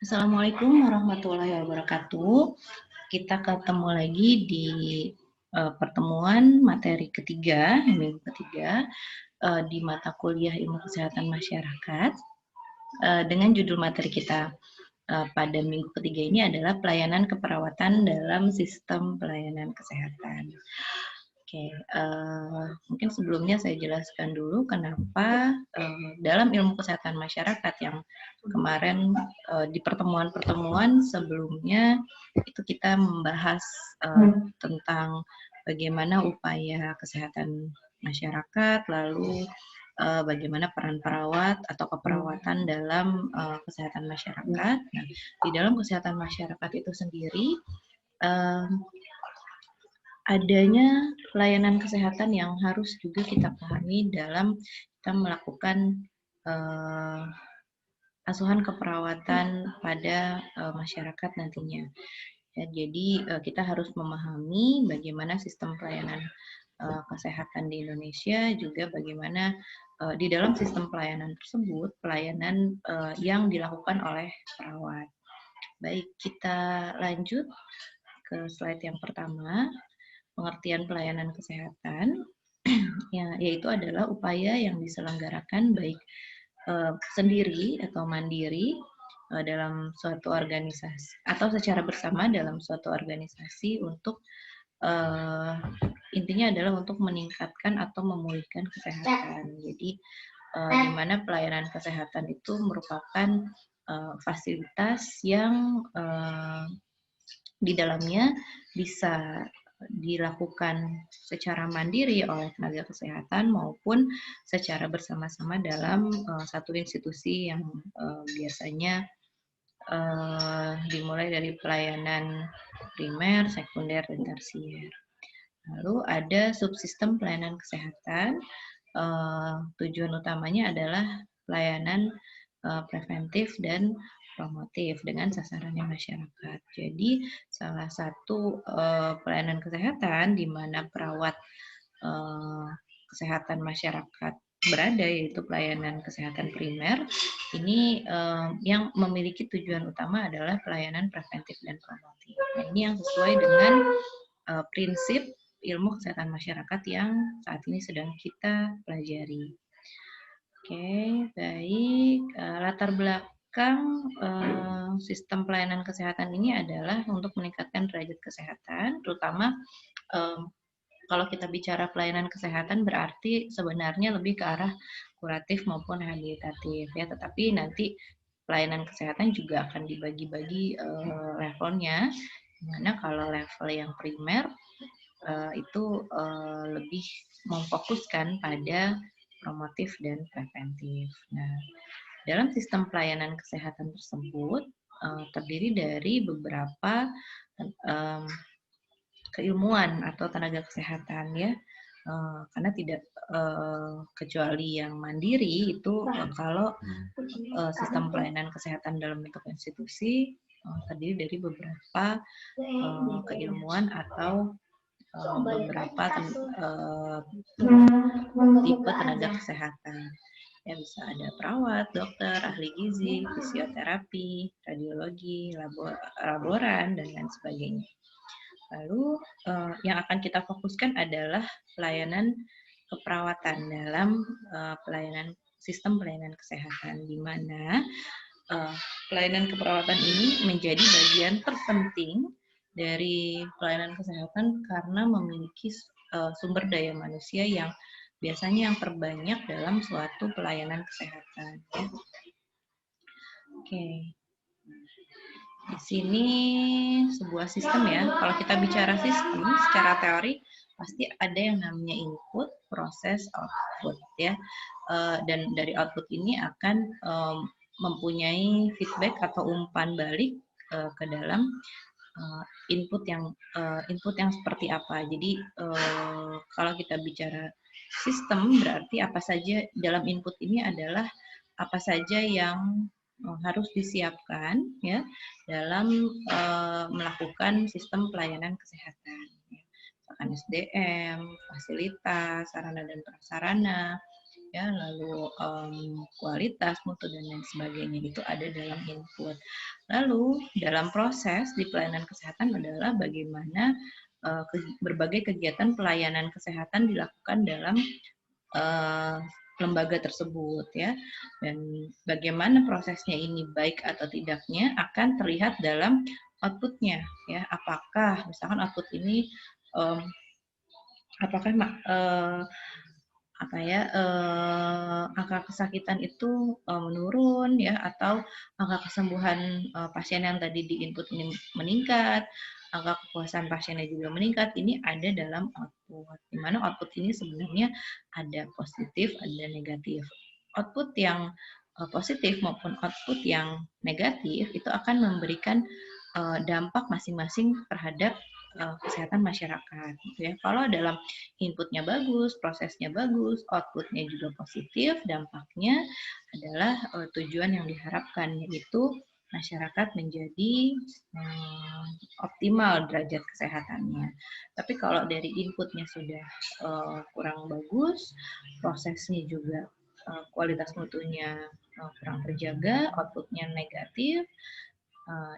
Assalamualaikum warahmatullahi wabarakatuh. Kita ketemu lagi di pertemuan materi ketiga, minggu ketiga, di mata kuliah Ilmu Kesehatan Masyarakat, dengan judul materi kita pada minggu ketiga ini adalah pelayanan keperawatan dalam sistem pelayanan kesehatan. Oke, mungkin sebelumnya saya jelaskan dulu kenapa dalam ilmu kesehatan masyarakat yang kemarin di pertemuan-pertemuan sebelumnya itu kita membahas tentang bagaimana upaya kesehatan masyarakat, lalu bagaimana peran perawat atau keperawatan dalam kesehatan masyarakat. Nah, di dalam kesehatan masyarakat itu sendiri adanya layanan kesehatan yang harus juga kita pahami dalam kita melakukan asuhan keperawatan pada masyarakat nantinya. Ya, jadi kita harus memahami bagaimana sistem pelayanan kesehatan di Indonesia, juga bagaimana di dalam sistem pelayanan tersebut, pelayanan yang dilakukan oleh perawat. Baik, kita lanjut ke slide yang pertama. Pengertian pelayanan kesehatan, ya, yaitu adalah upaya yang diselenggarakan baik sendiri atau mandiri dalam suatu organisasi atau secara bersama dalam suatu organisasi untuk intinya adalah untuk meningkatkan atau memulihkan kesehatan. Jadi di mana pelayanan kesehatan itu merupakan fasilitas yang di dalamnya bisa dilakukan secara mandiri oleh tenaga kesehatan maupun secara bersama-sama dalam satu institusi yang biasanya dimulai dari pelayanan primer, sekunder, dan tersier. Lalu ada subsistem pelayanan kesehatan. Tujuan utamanya adalah pelayanan preventif dan promotif dengan sasarannya masyarakat. Jadi salah satu pelayanan kesehatan di mana perawat kesehatan masyarakat berada, yaitu pelayanan kesehatan primer, ini yang memiliki tujuan utama adalah pelayanan preventif dan promotif. Nah, ini yang sesuai dengan prinsip ilmu kesehatan masyarakat yang saat ini sedang kita pelajari. Oke, baik. Latar belakang sistem pelayanan kesehatan ini adalah untuk meningkatkan derajat kesehatan, terutama kalau kita bicara pelayanan kesehatan berarti sebenarnya lebih ke arah kuratif maupun rehabilitatif ya, tetapi nanti pelayanan kesehatan juga akan dibagi-bagi levelnya, dimana kalau level yang primer itu lebih memfokuskan pada promotif dan preventif. Nah, dalam sistem pelayanan kesehatan tersebut terdiri dari beberapa keilmuan atau tenaga kesehatan ya, karena tidak kecuali yang mandiri itu kalau sistem pelayanan kesehatan dalam bentuk institusi terdiri dari beberapa keilmuan atau beberapa tipe tenaga kesehatan. Ya, bisa ada perawat, dokter, ahli gizi, fisioterapi, radiologi, laboran, dan lain sebagainya. Lalu yang akan kita fokuskan adalah pelayanan keperawatan dalam pelayanan sistem pelayanan kesehatan, di mana pelayanan keperawatan ini menjadi bagian terpenting dari pelayanan kesehatan karena memiliki sumber daya manusia yang biasanya yang terbanyak dalam suatu pelayanan kesehatan. Ya. Oke. Di sini sebuah sistem ya. Kalau kita bicara sistem secara teori pasti ada yang namanya input, proses, output ya. Dan dari output ini akan mempunyai feedback atau umpan balik ke dalam input yang seperti apa. Jadi kalau kita bicara sistem berarti apa saja dalam input ini adalah apa saja yang harus disiapkan ya dalam melakukan sistem pelayanan kesehatan. Misalkan SDM, fasilitas, sarana dan prasarana, ya, lalu kualitas, mutu dan lain sebagainya itu ada dalam input. Lalu dalam proses di pelayanan kesehatan adalah bagaimana berbagai kegiatan pelayanan kesehatan dilakukan dalam lembaga tersebut, ya, dan bagaimana prosesnya ini baik atau tidaknya akan terlihat dalam outputnya, ya. Apakah misalkan output ini apakah angka kesakitan itu menurun, ya, atau angka kesembuhan pasien yang tadi di input ini meningkat, angka kepuasan pasiennya juga meningkat. Ini ada dalam output, di mana output ini sebenarnya ada positif, ada negatif. Output yang positif maupun output yang negatif itu akan memberikan dampak masing-masing terhadap kesehatan masyarakat, gitu ya. Kalau dalam inputnya bagus, prosesnya bagus, outputnya juga positif, dampaknya adalah tujuan yang diharapkan, yaitu masyarakat menjadi optimal derajat kesehatannya. Tapi kalau dari inputnya sudah kurang bagus, prosesnya juga kualitas mutunya kurang terjaga, outputnya negatif,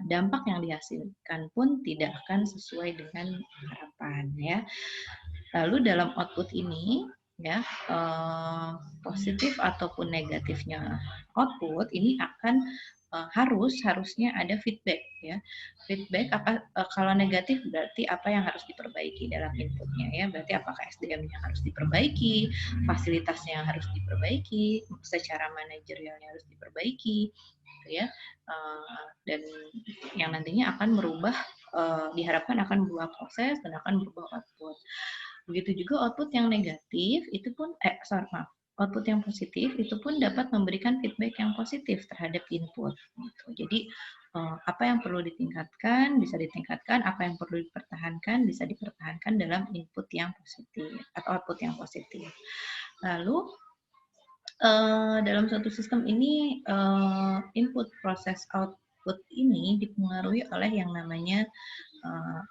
dampak yang dihasilkan pun tidak akan sesuai dengan harapan, ya. Lalu dalam output ini, ya, positif ataupun negatifnya output ini akan harusnya ada feedback, ya. Feedback kalau negatif berarti apa yang harus diperbaiki dalam inputnya, ya. Berarti apakah SDM-nya harus diperbaiki, fasilitasnya yang harus diperbaiki, secara manajerialnya harus diperbaiki, gitu ya. Dan yang nantinya akan merubah, diharapkan akan berubah proses dan akan berubah output. Begitu juga output yang negatif itu pun output yang positif itu pun dapat memberikan feedback yang positif terhadap input, gitu. Jadi apa yang perlu ditingkatkan bisa ditingkatkan, apa yang perlu dipertahankan bisa dipertahankan dalam input yang positif atau output yang positif. Lalu dalam suatu sistem ini input, proses, output ini dipengaruhi oleh yang namanya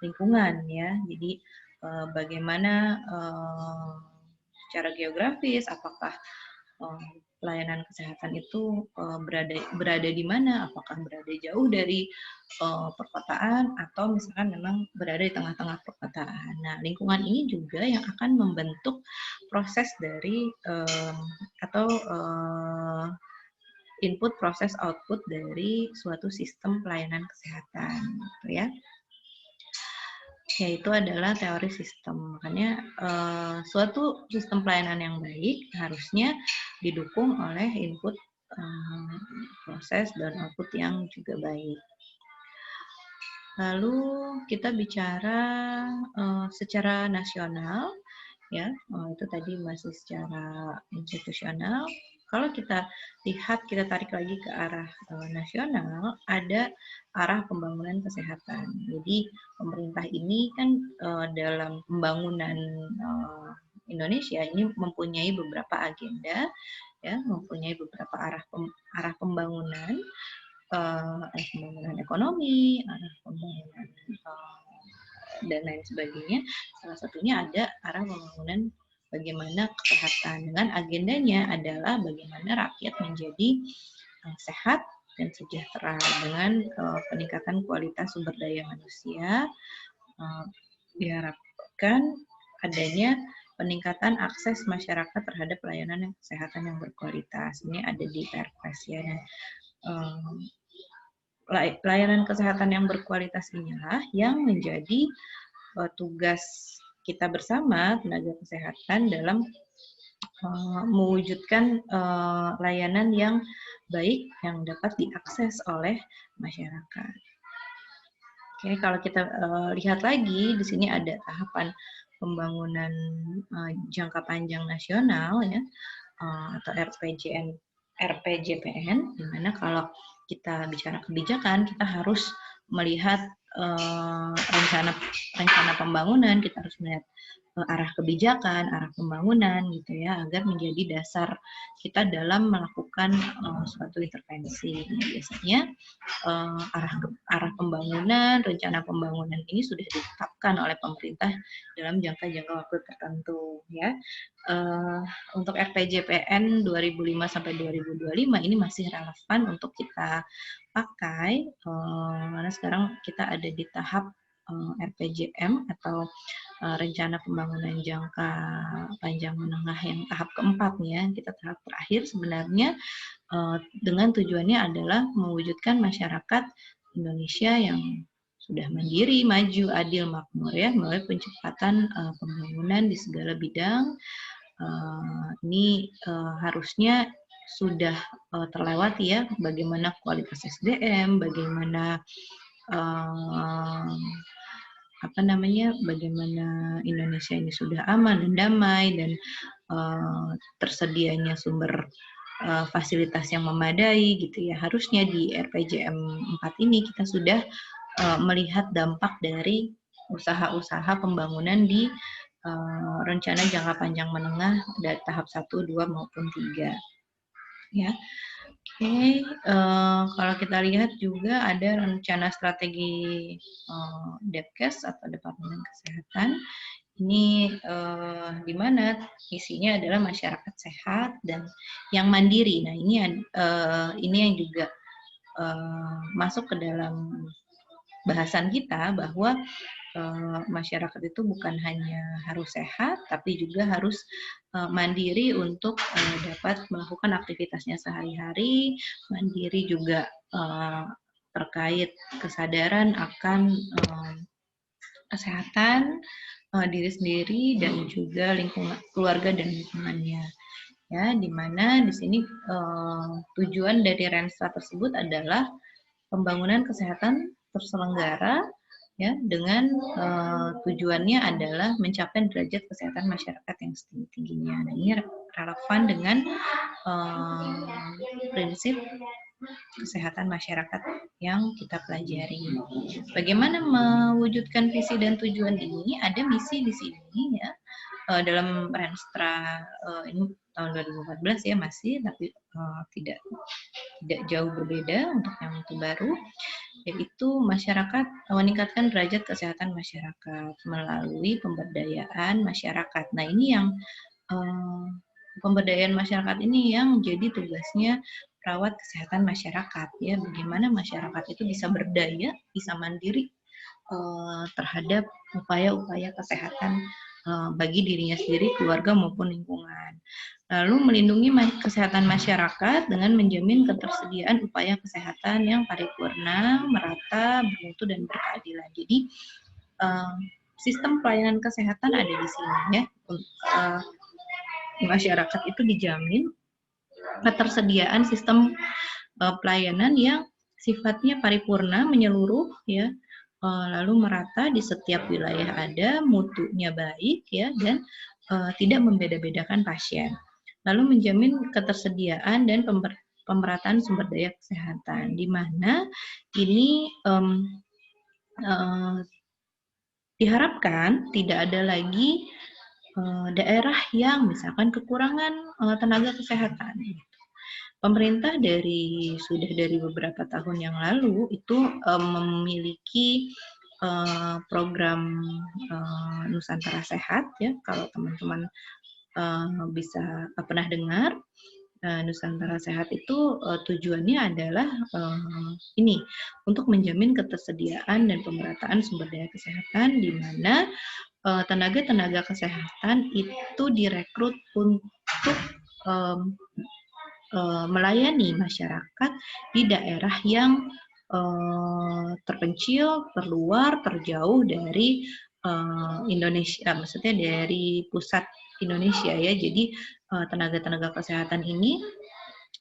lingkungan, ya. Jadi bagaimana secara geografis, apakah pelayanan kesehatan itu berada di mana, apakah berada jauh dari perkotaan atau misalkan memang berada di tengah-tengah perkotaan. Nah, lingkungan ini juga yang akan membentuk proses dari input, proses, output dari suatu sistem pelayanan kesehatan, gitu ya. Yaitu adalah teori sistem. Makanya suatu sistem pelayanan yang baik harusnya didukung oleh input, proses, dan output yang juga baik. Lalu kita bicara secara nasional, ya, itu tadi masih secara institusional. Kalau kita lihat, kita tarik lagi ke arah nasional, ada arah pembangunan kesehatan. Jadi pemerintah ini kan dalam pembangunan Indonesia ini mempunyai beberapa agenda, ya, mempunyai beberapa arah pembangunan, pembangunan ekonomi, arah pembangunan dan lain sebagainya. Salah satunya ada arah pembangunan bagaimana kesehatan, dengan agendanya adalah bagaimana rakyat menjadi sehat dan sejahtera dengan peningkatan kualitas sumber daya manusia. Diharapkan adanya peningkatan akses masyarakat terhadap pelayanan kesehatan yang berkualitas. Ini ada di Perpres, ya. Pelayanan kesehatan yang berkualitas inilah yang menjadi tugas kita bersama tenaga kesehatan dalam mewujudkan layanan yang baik yang dapat diakses oleh masyarakat. Oke, kalau kita lihat lagi di sini ada tahapan pembangunan jangka panjang nasional, ya, atau RPJPN, di mana kalau kita bicara kebijakan, kita harus melihat rencana pembangunan, kita harus melihat arah kebijakan, arah pembangunan gitu ya, agar menjadi dasar kita dalam melakukan suatu intervensi. Biasanya arah pembangunan, rencana pembangunan ini sudah ditetapkan oleh pemerintah dalam jangka waktu tertentu ya. Untuk RPJPN 2005 sampai 2025 ini masih relevan untuk kita pakai karena sekarang kita ada di tahap RPJM atau rencana pembangunan jangka panjang menengah yang tahap keempat ya. Kita tahap terakhir sebenarnya dengan tujuannya adalah mewujudkan masyarakat Indonesia yang sudah mandiri, maju, adil, makmur ya, melalui pencepatan pembangunan di segala bidang. Ini harusnya sudah terlewati ya, bagaimana kualitas SDM, bagaimana bagaimana Indonesia ini sudah aman dan damai dan tersedianya sumber fasilitas yang memadai gitu ya. Harusnya di RPJM 4 ini kita sudah melihat dampak dari usaha-usaha pembangunan di rencana jangka panjang menengah dari tahap 1, 2 maupun 3 ya. Oke, kalau kita lihat juga ada rencana strategi Depkes atau Departemen Kesehatan. Ini di mana isinya adalah masyarakat sehat dan yang mandiri. Nah, ini yang juga masuk ke dalam bahasan kita bahwa masyarakat itu bukan hanya harus sehat, tapi juga harus mandiri untuk dapat melakukan aktivitasnya sehari-hari, mandiri juga terkait kesadaran akan kesehatan diri sendiri dan juga lingkungan keluarga dan lingkungannya. Ya, di mana di sini tujuan dari Renstra tersebut adalah pembangunan kesehatan terselenggara ya dengan tujuannya adalah mencapai derajat kesehatan masyarakat yang setinggi-tingginya. Nah, ini relevan dengan prinsip kesehatan masyarakat yang kita pelajari. Bagaimana mewujudkan visi dan tujuan ini? Ada misi di sini ya. Dalam Renstra ini tahun 2014 ya masih, tapi tidak jauh berbeda untuk yang terbaru, yaitu masyarakat meningkatkan derajat kesehatan masyarakat melalui pemberdayaan masyarakat. Nah, ini yang pemberdayaan masyarakat ini yang jadi tugasnya perawat kesehatan masyarakat ya. Bagaimana masyarakat itu bisa berdaya, bisa mandiri terhadap upaya-upaya kesehatan bagi dirinya sendiri, keluarga maupun lingkungan. Lalu melindungi kesehatan masyarakat dengan menjamin ketersediaan upaya kesehatan yang paripurna, merata, bermutu, dan berkeadilan. Jadi sistem pelayanan kesehatan ada di sini ya. Masyarakat itu dijamin ketersediaan sistem pelayanan yang sifatnya paripurna, menyeluruh ya, lalu merata di setiap wilayah ada, mutunya baik ya, dan tidak membeda-bedakan pasien. Lalu menjamin ketersediaan dan pemerataan sumber daya kesehatan, di mana ini diharapkan tidak ada lagi daerah yang misalkan kekurangan tenaga kesehatan. Pemerintah sudah dari beberapa tahun yang lalu itu memiliki program Nusantara Sehat ya. Kalau teman-teman bisa pernah dengar, Nusantara Sehat itu tujuannya adalah ini untuk menjamin ketersediaan dan pemerataan sumber daya kesehatan, di mana tenaga-tenaga kesehatan itu direkrut untuk melayani masyarakat di daerah yang terpencil, terluar, terjauh dari Indonesia, maksudnya dari pusat Indonesia ya. Jadi tenaga-tenaga kesehatan ini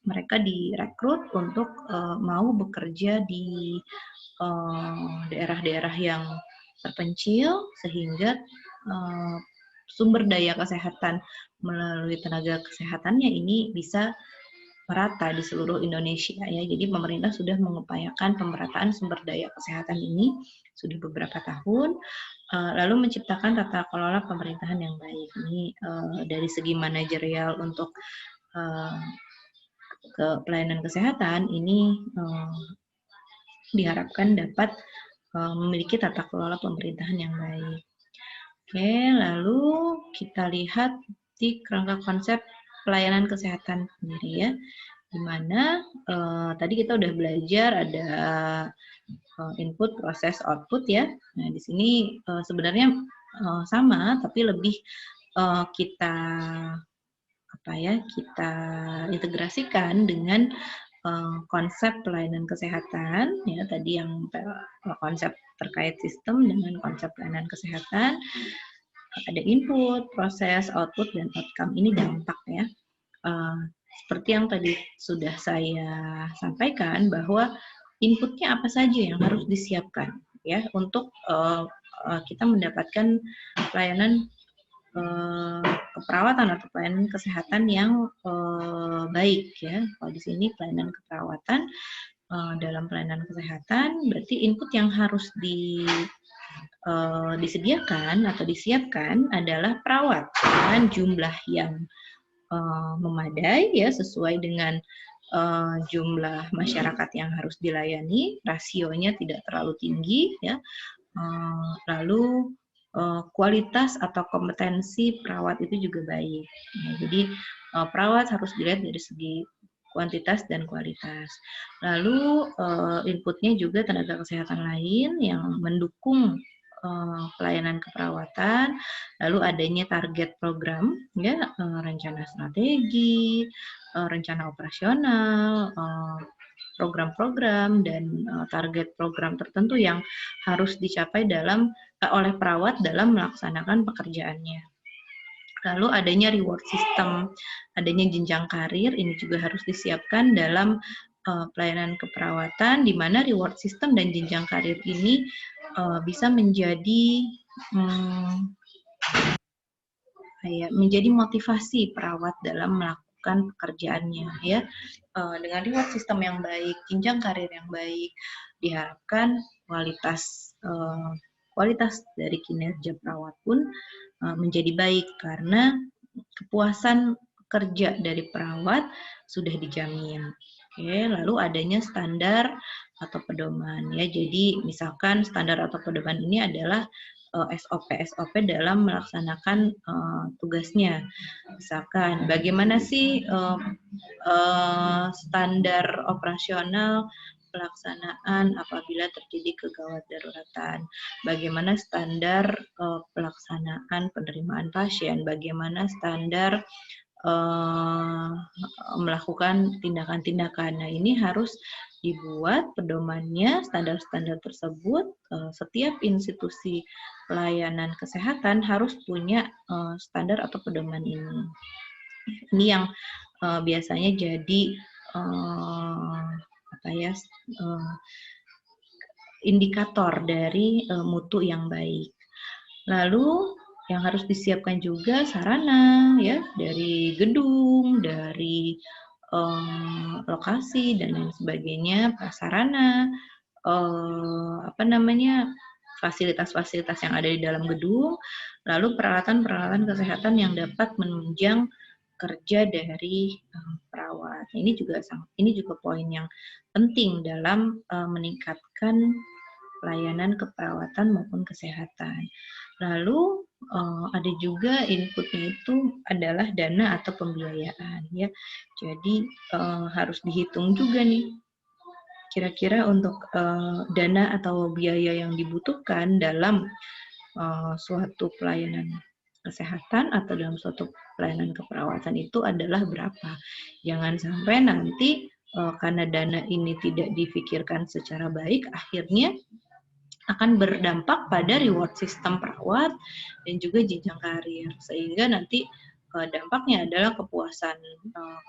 mereka direkrut untuk mau bekerja di daerah-daerah yang terpencil, sehingga sumber daya kesehatan melalui tenaga kesehatannya ini bisa merata di seluruh Indonesia ya. Jadi pemerintah sudah mengupayakan pemerataan sumber daya kesehatan ini sudah beberapa tahun, lalu menciptakan tata kelola pemerintahan yang baik. Ini dari segi manajerial untuk ke pelayanan kesehatan ini diharapkan dapat memiliki tata kelola pemerintahan yang baik. Oke, lalu kita lihat di kerangka konsep pelayanan kesehatan sendiri ya, di mana tadi kita udah belajar ada input, proses, output ya. Nah di sini sebenarnya sama, tapi lebih kita integrasikan dengan konsep pelayanan kesehatan ya, tadi yang konsep terkait sistem dengan konsep pelayanan kesehatan. Ada input, proses, output, dan outcome. Ini dampak ya. Seperti yang tadi sudah saya sampaikan bahwa inputnya apa saja yang harus disiapkan ya untuk kita mendapatkan pelayanan keperawatan atau pelayanan kesehatan yang baik ya. Kalau di sini pelayanan keperawatan dalam pelayanan kesehatan berarti input yang harus disediakan atau disiapkan adalah perawat dengan jumlah yang memadai ya, sesuai dengan jumlah masyarakat yang harus dilayani, rasionya tidak terlalu tinggi ya, lalu kualitas atau kompetensi perawat itu juga baik. Nah, jadi perawat harus dilihat dari segi kuantitas dan kualitas. Lalu inputnya juga tenaga kesehatan lain yang mendukung pelayanan keperawatan, lalu adanya target program, ya, rencana strategi, rencana operasional, program-program dan target program tertentu yang harus dicapai oleh perawat dalam melaksanakan pekerjaannya. Lalu adanya reward system, adanya jenjang karir, ini juga harus disiapkan dalam pelayanan keperawatan, di mana reward system dan jenjang karir ini bisa menjadi menjadi motivasi perawat dalam melakukan pekerjaannya ya. Dengan reward system yang baik, jenjang karir yang baik, diharapkan kualitas dari kinerja perawat pun menjadi baik karena kepuasan kerja dari perawat sudah dijamin. Oke, lalu adanya standar atau pedoman ya. Jadi misalkan standar atau pedoman ini adalah SOP dalam melaksanakan tugasnya. Misalkan bagaimana sih standar operasional pelaksanaan apabila terjadi kegawat daruratan, bagaimana standar pelaksanaan penerimaan pasien, bagaimana standar melakukan tindakan-tindakan. Nah, ini harus dibuat pedomannya, standar-standar tersebut. Setiap institusi pelayanan kesehatan harus punya standar atau pedoman ini. Ini yang biasanya jadi indikator dari mutu yang baik. Lalu yang harus disiapkan juga sarana ya, dari gedung, dari lokasi dan lain sebagainya, prasarana, fasilitas-fasilitas yang ada di dalam gedung, lalu peralatan-peralatan kesehatan yang dapat menunjang kerja dari perawat. Ini juga poin yang penting dalam meningkatkan pelayanan keperawatan maupun kesehatan. Lalu ada juga inputnya itu adalah dana atau pembiayaan ya. Jadi harus dihitung juga nih kira-kira untuk dana atau biaya yang dibutuhkan dalam suatu pelayanan kesehatan atau dalam suatu pelayanan keperawatan itu adalah berapa. Jangan sampai nanti karena dana ini tidak difikirkan secara baik, akhirnya akan berdampak pada reward system perawat dan juga jenjang karir, sehingga nanti dampaknya adalah kepuasan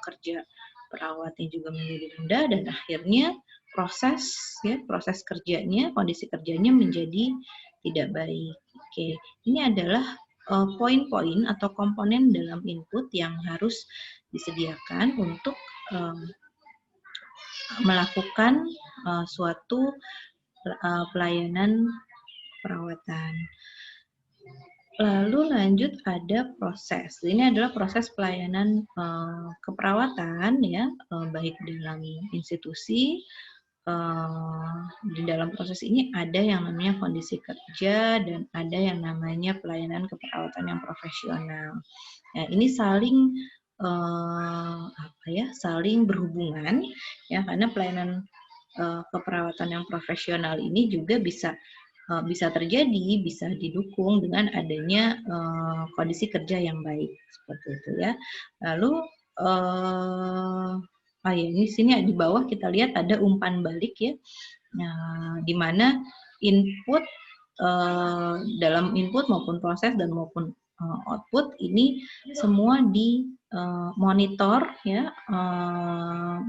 kerja perawatnya juga menjadi rendah dan akhirnya proses kerjanya, kondisi kerjanya menjadi tidak baik. Oke, ini adalah poin-poin atau komponen dalam input yang harus disediakan untuk melakukan suatu pelayanan perawatan. Lalu lanjut ada proses. Ini adalah proses pelayanan keperawatan ya, baik dalam institusi. Di dalam proses ini ada yang namanya kondisi kerja dan ada yang namanya pelayanan keperawatan yang profesional. Nah, ini saling saling berhubungan ya, karena pelayanan keperawatan yang profesional ini juga bisa terjadi, bisa didukung dengan adanya kondisi kerja yang baik seperti itu ya. Lalu ini sini di bawah kita lihat ada umpan balik ya, di mana input dalam input maupun proses dan maupun output ini semua dimonitor ya,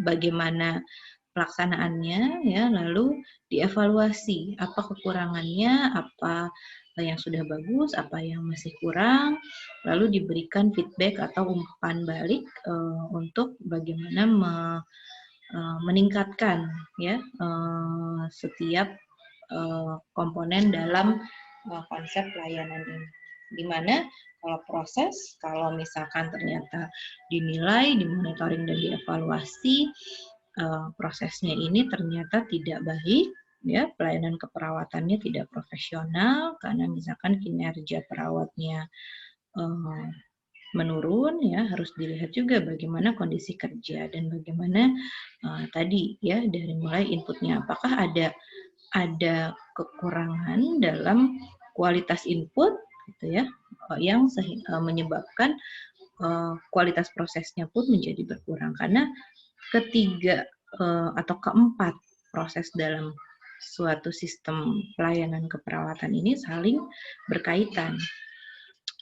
bagaimana pelaksanaannya ya, lalu dievaluasi apa kekurangannya, apa yang sudah bagus, apa yang masih kurang, lalu diberikan feedback atau umpan balik untuk bagaimana meningkatkan ya setiap komponen dalam konsep pelayanan ini. Di mana kalau proses, kalau misalkan ternyata dinilai, dimonitoring dan dievaluasi prosesnya ini ternyata tidak baik, ya pelayanan keperawatannya tidak profesional karena misalkan kinerja perawatnya menurun, ya harus dilihat juga bagaimana kondisi kerja dan bagaimana tadi ya dari mulai inputnya, apakah ada kekurangan dalam kualitas input gitu ya, yang menyebabkan kualitas prosesnya pun menjadi berkurang, karena ketiga atau keempat proses dalam suatu sistem pelayanan keperawatan ini saling berkaitan.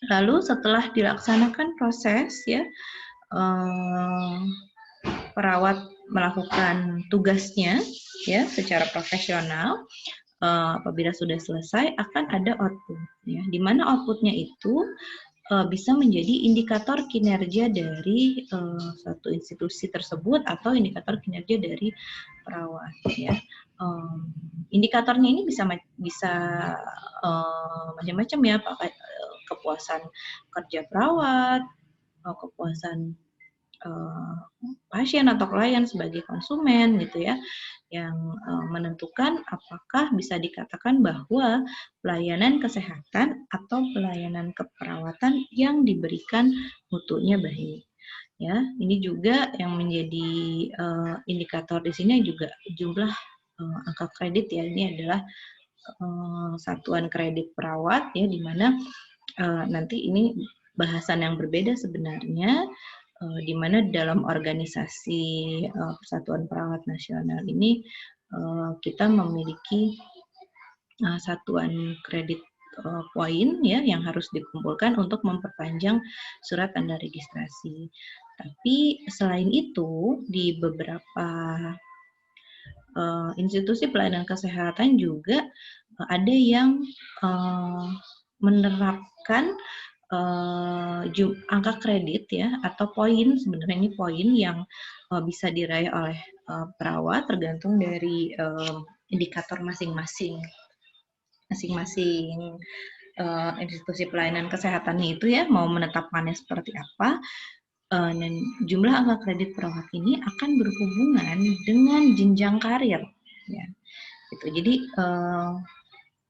Lalu setelah dilaksanakan proses ya, perawat melakukan tugasnya ya secara profesional. Apabila sudah selesai akan ada output ya, di mana outputnya itu bisa menjadi indikator kinerja dari suatu institusi tersebut atau indikator kinerja dari perawat ya. Indikatornya ini bisa macam-macam ya, kepuasan kerja perawat, kepuasan pasien atau klien sebagai konsumen gitu ya, yang menentukan apakah bisa dikatakan bahwa pelayanan kesehatan atau pelayanan keperawatan yang diberikan mutunya baik. Ya, ini juga yang menjadi indikator di sini juga jumlah angka kredit ya. Ini adalah satuan kredit perawat ya, di mana nanti ini bahasan yang berbeda sebenarnya, di mana dalam organisasi Persatuan Perawat Nasional ini kita memiliki satuan kredit poin ya yang harus dikumpulkan untuk memperpanjang surat tanda registrasi. Tapi selain itu di beberapa institusi pelayanan kesehatan juga ada yang menerapkan angka kredit ya atau poin, sebenarnya ini poin yang bisa diraih oleh perawat tergantung dari indikator masing-masing institusi pelayanan kesehatannya itu ya mau menetapkannya seperti apa. Dan jumlah angka kredit perawat ini akan berhubungan dengan jenjang karir ya gitu. Jadi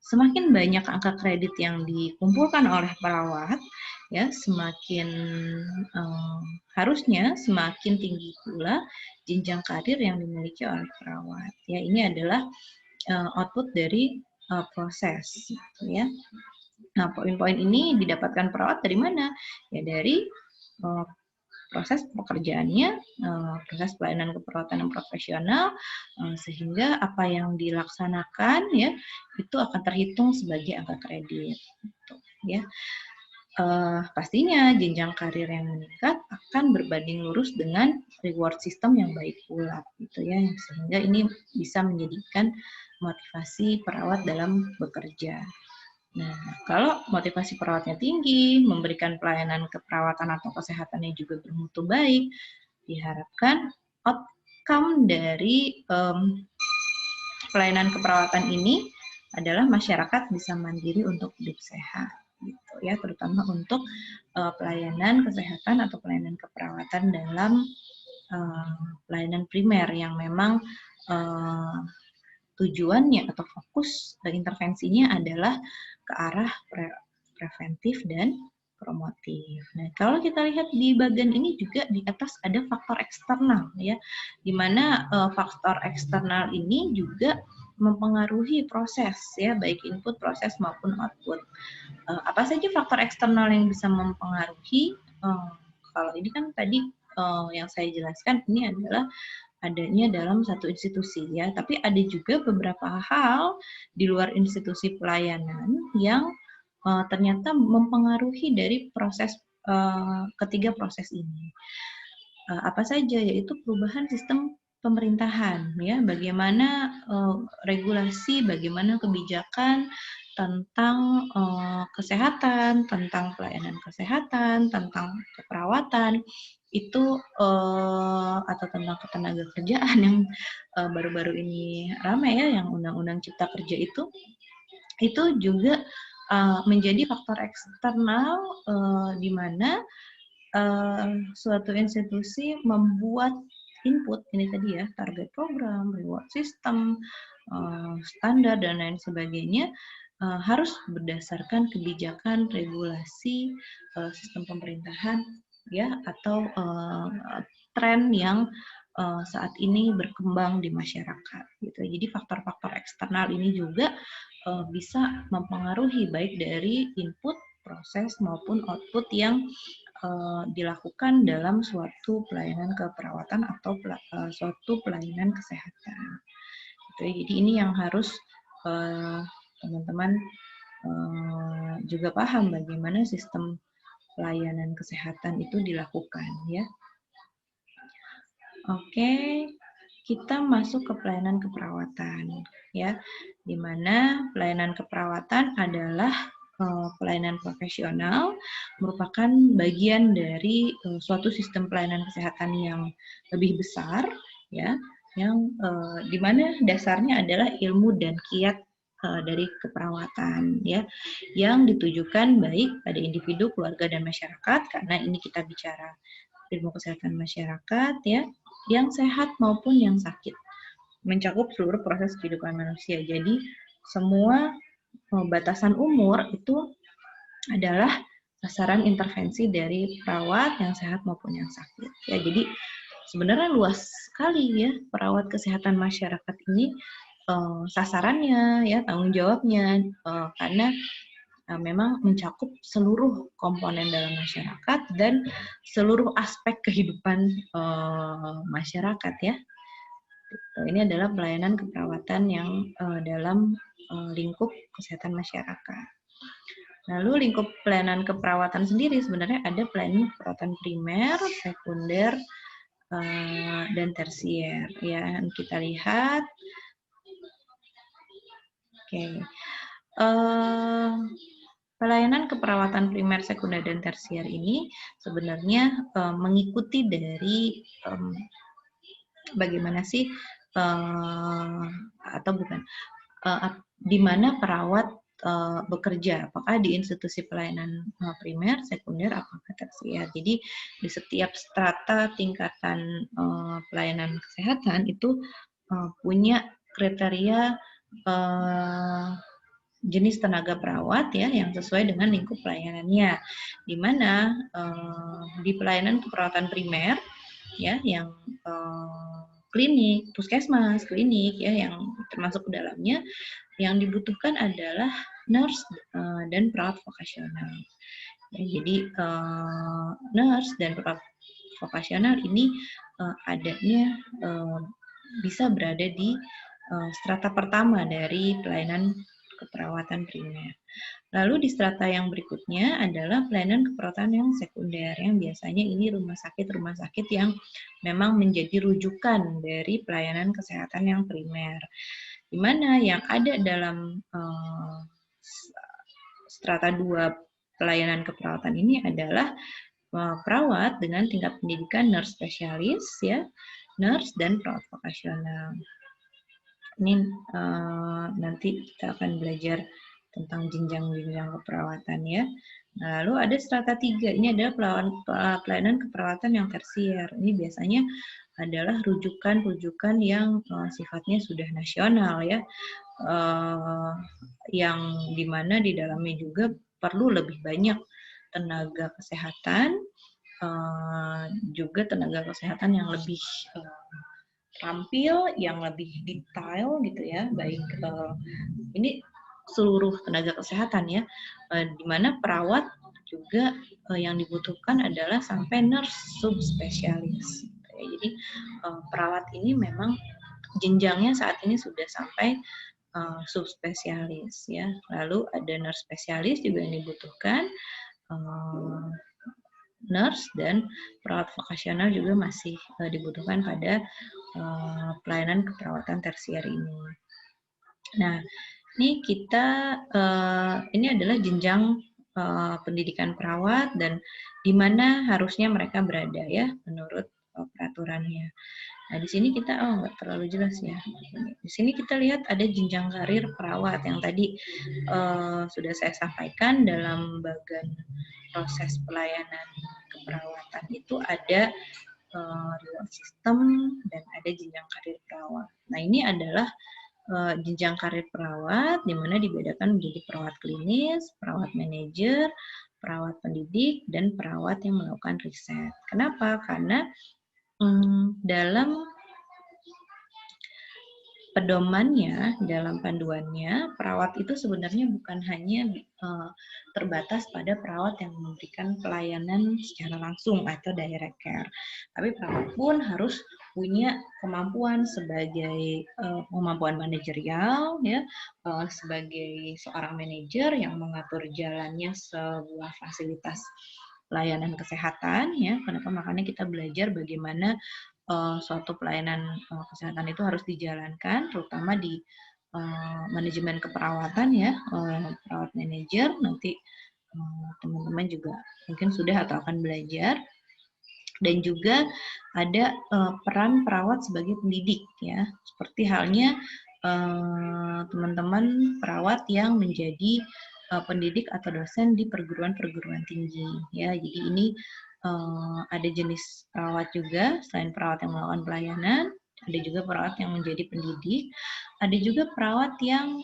semakin banyak angka kredit yang dikumpulkan oleh perawat, ya semakin harusnya semakin tinggi pula jenjang karir yang dimiliki oleh perawat. Ya, ini adalah output dari proses, ya. Nah, poin-poin ini didapatkan perawat dari mana? Ya dari proses pekerjaannya, proses pelayanan keperawatan yang profesional, sehingga apa yang dilaksanakan ya itu akan terhitung sebagai angka kredit. Gitu, ya. Pastinya jenjang karir yang meningkat akan berbanding lurus dengan reward system yang baik pula, gitu ya, sehingga ini bisa menjadikan motivasi perawat dalam bekerja. Nah, kalau motivasi perawatnya tinggi, memberikan pelayanan keperawatan atau kesehatannya juga bermutu baik, diharapkan outcome dari pelayanan keperawatan ini adalah masyarakat bisa mandiri untuk hidup sehat, gitu ya, terutama untuk pelayanan kesehatan atau pelayanan keperawatan dalam pelayanan primer yang memang tujuannya atau fokus intervensinya adalah ke arah preventif dan promotif. Nah, kalau kita lihat di bagian ini juga di atas ada faktor eksternal ya, di mana faktor eksternal ini juga mempengaruhi proses ya, baik input, proses maupun output. Apa saja faktor eksternal yang bisa mempengaruhi? Kalau ini kan tadi yang saya jelaskan ini adalah adanya dalam satu institusi ya, tapi ada juga beberapa hal di luar institusi pelayanan yang ternyata mempengaruhi dari proses ketiga proses ini. Apa saja? Yaitu perubahan sistem pemerintahan ya, bagaimana regulasi, bagaimana kebijakan tentang kesehatan, tentang pelayanan kesehatan, tentang keperawatan itu atau tentang ketenaga kerjaan yang baru-baru ini ramai ya, yang undang-undang cipta kerja itu juga menjadi faktor eksternal di mana suatu institusi membuat input ini tadi ya, target program, reward system, standar dan lain sebagainya harus berdasarkan kebijakan, regulasi, sistem pemerintahan ya, atau tren yang saat ini berkembang di masyarakat gitu. Jadi faktor-faktor eksternal ini juga bisa mempengaruhi baik dari input, proses maupun output yang dilakukan dalam suatu pelayanan keperawatan atau suatu pelayanan kesehatan. Gitu. Jadi ini yang harus teman-teman juga paham bagaimana sistem pelayanan kesehatan itu dilakukan ya. Oke, kita masuk ke pelayanan keperawatan ya, di mana pelayanan keperawatan adalah pelayanan profesional, merupakan bagian dari suatu sistem pelayanan kesehatan yang lebih besar ya, yang di mana dasarnya adalah ilmu dan kiat dari keperawatan ya, yang ditujukan baik pada individu, keluarga dan masyarakat, karena ini kita bicara ilmu kesehatan masyarakat ya, yang sehat maupun yang sakit, mencakup seluruh proses kehidupan manusia. Jadi semua batasan umur itu adalah sasaran intervensi dari perawat yang sehat maupun yang sakit. Ya, jadi sebenarnya luas sekali ya perawat kesehatan masyarakat ini sasarannya ya, tanggung jawabnya karena memang mencakup seluruh komponen dalam masyarakat dan seluruh aspek kehidupan masyarakat ya. Ini adalah pelayanan keperawatan yang dalam lingkup kesehatan masyarakat. Lalu lingkup pelayanan keperawatan sendiri sebenarnya ada pelayanan keperawatan primer, sekunder, dan tersier. Ya, kita lihat. Oke. Pelayanan keperawatan primer, sekunder, dan tersier ini sebenarnya mengikuti dari bagaimana sih atau bukan di mana perawat bekerja, apakah di institusi pelayanan primer, sekunder, apakah tersier. Jadi di setiap strata tingkatan pelayanan kesehatan itu punya kriteria jenis tenaga perawat ya yang sesuai dengan lingkup pelayanannya, di mana di pelayanan keperawatan primer ya yang klinik, puskesmas, klinik ya yang termasuk ke dalamnya yang dibutuhkan adalah nurse dan perawat vokasional. Ya, jadi nurse dan perawat vokasional ini adanya bisa berada di strata pertama dari pelayanan keperawatan primer. Lalu di strata yang berikutnya adalah pelayanan keperawatan yang sekunder, yang biasanya ini rumah sakit yang memang menjadi rujukan dari pelayanan kesehatan yang primer, di mana yang ada dalam strata 2 pelayanan keperawatan ini adalah perawat dengan tingkat pendidikan nurse spesialis ya, nurse dan perawat vokasional. Ini nanti kita akan belajar tentang jenjang-jenjang keperawatan ya. Nah, lalu ada strata 3, ini adalah pelayanan keperawatan yang tersier. Ini biasanya adalah rujukan-rujukan yang sifatnya sudah nasional ya, yang dimana di dalamnya juga perlu lebih banyak tenaga kesehatan, juga tenaga kesehatan yang lebih terampil, yang lebih detail gitu ya, baik ini seluruh tenaga kesehatan ya, di mana perawat juga yang dibutuhkan adalah sampai nurse subspesialis. Jadi perawat ini memang jenjangnya saat ini sudah sampai subspesialis ya. Lalu ada nurse spesialis juga yang dibutuhkan, nurse dan perawat vokasional juga masih dibutuhkan pada pelayanan keperawatan tersier ini. Nah, ini kita ini adalah jenjang pendidikan perawat dan di mana harusnya mereka berada ya menurut peraturannya. Nah, di sini kita nggak terlalu jelas ya. Di sini kita lihat ada jenjang karir perawat yang tadi sudah saya sampaikan dalam bagian proses pelayanan keperawatan itu ada reward system dan ada jenjang karir perawat. Nah, ini adalah jenjang karir perawat di mana dibedakan menjadi perawat klinis, perawat manajer, perawat pendidik, dan perawat yang melakukan riset. Kenapa? Karena dalam pedomannya, dalam panduannya, perawat itu sebenarnya bukan hanya terbatas pada perawat yang memberikan pelayanan secara langsung atau direct care, tapi perawat pun harus punya kemampuan sebagai kemampuan manajerial, ya, sebagai seorang manajer yang mengatur jalannya sebuah fasilitas pelayanan kesehatan, ya. Kenapa? Makanya kita belajar bagaimana suatu pelayanan kesehatan itu harus dijalankan, terutama di manajemen keperawatan ya, perawat manajer. Nanti teman-teman juga mungkin sudah atau akan belajar. Dan juga ada peran perawat sebagai pendidik ya, seperti halnya teman-teman perawat yang menjadi pendidik atau dosen di perguruan-perguruan tinggi ya. Jadi ini ada jenis perawat juga, selain perawat yang melakukan pelayanan, ada juga perawat yang menjadi pendidik, ada juga perawat yang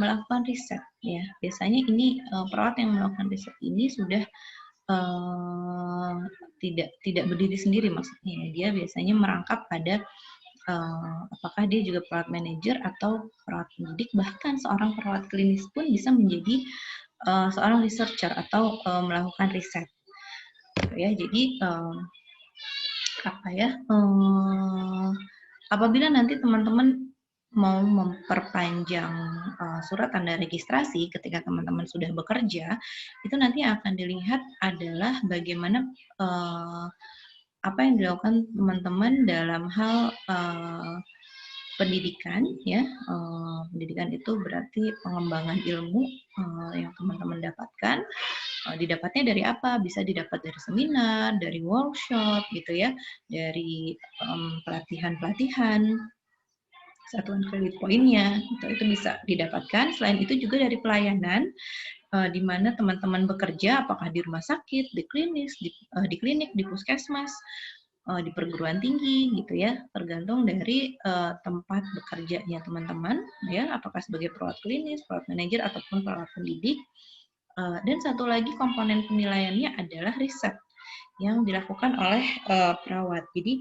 melakukan riset ya. Biasanya ini perawat yang melakukan riset ini sudah tidak berdiri sendiri, maksudnya dia biasanya merangkap pada apakah dia juga perawat manajer atau perawat pendidik, bahkan seorang perawat klinis pun bisa menjadi seorang researcher atau melakukan riset. Ya, jadi apabila nanti teman-teman mau memperpanjang surat tanda registrasi ketika teman-teman sudah bekerja, itu nanti akan dilihat adalah bagaimana apa yang dilakukan teman-teman dalam hal pendidikan ya. Pendidikan itu berarti pengembangan ilmu yang teman-teman dapatkan. Didapatnya dari apa? Bisa didapat dari seminar, dari workshop gitu ya, dari pelatihan-pelatihan, satuan kredit poinnya, itu bisa didapatkan. Selain itu juga dari pelayanan, di mana teman-teman bekerja, apakah di rumah sakit, di klinis, di klinik, di puskesmas, di perguruan tinggi gitu ya, tergantung dari tempat bekerjanya teman-teman ya, apakah sebagai perawat klinis, perawat manajer ataupun perawat pendidik. Dan satu lagi komponen penilaiannya adalah riset yang dilakukan oleh perawat. Jadi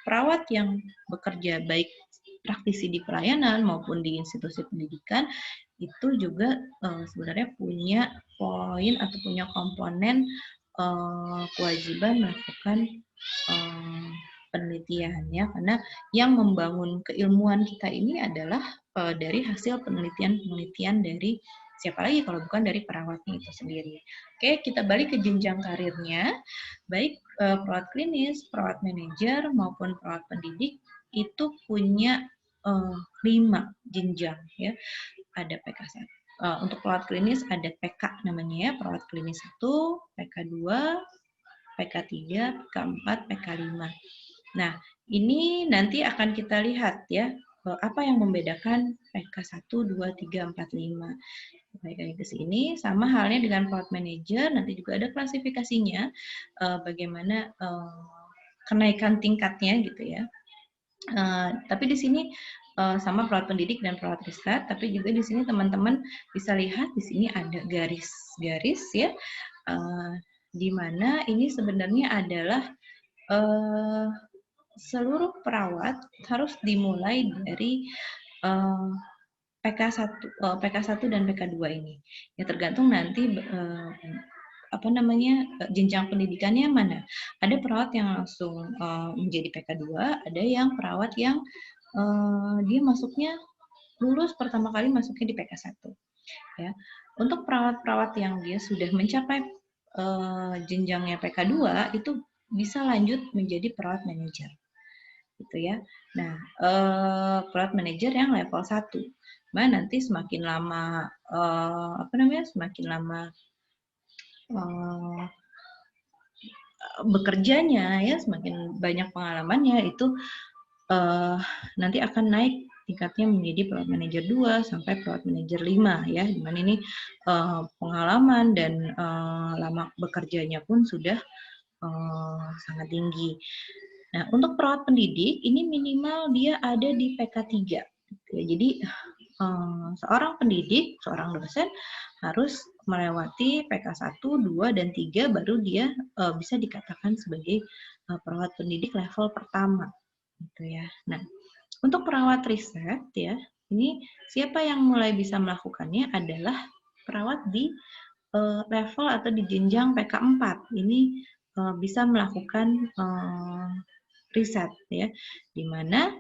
perawat yang bekerja baik praktisi di pelayanan maupun di institusi pendidikan itu juga sebenarnya punya poin atau punya komponen kewajiban melakukan penelitian ya, karena yang membangun keilmuan kita ini adalah dari hasil penelitian dari siapa lagi kalau bukan dari perawatnya itu sendiri. Oke, kita balik ke jenjang karirnya. Baik perawat klinis, perawat manajer maupun perawat pendidik itu punya 5 jenjang ya. Ada PK1. Untuk perawat klinis ada PK namanya ya, perawat klinis 1, PK2, PK3, PK4, PK5. Nah, ini nanti akan kita lihat ya, apa yang membedakan PK1, 2, 3, 4, 5. Baik lagi ke sini, sama halnya dengan Product Manager, nanti juga ada klasifikasinya, bagaimana kenaikan tingkatnya gitu ya. Tapi di sini sama perawat pendidik dan perawat riset, tapi juga di sini teman-teman bisa lihat di sini ada garis-garis ya, di mana ini sebenarnya adalah seluruh perawat harus dimulai dari PK1 dan PK2 ini. Ya tergantung nanti jenjang pendidikannya mana. Ada perawat yang langsung menjadi PK2, ada yang perawat yang dia masuknya lulus pertama kali masuknya di PK1. Ya. Untuk perawat-perawat yang dia sudah mencapai jenjangnya PK2 itu bisa lanjut menjadi perawat manajer. Gitu ya. Nah, perawat manajer yang level 1. Nanti semakin lama semakin lama bekerjanya ya, semakin banyak pengalamannya itu nanti akan naik tingkatnya menjadi perawat manajer 2 sampai perawat manajer 5 ya, di mana ini pengalaman dan lama bekerjanya pun sudah sangat tinggi. Nah, untuk perawat pendidik ini minimal dia ada di PK3. Ya, jadi seorang pendidik, seorang dosen harus melewati PK1, 2, dan 3 baru dia bisa dikatakan sebagai perawat pendidik level pertama. Gitu ya. Nah, untuk perawat riset ya, ini siapa yang mulai bisa melakukannya adalah perawat di level atau di jenjang PK4. Ini bisa melakukan riset ya, di mana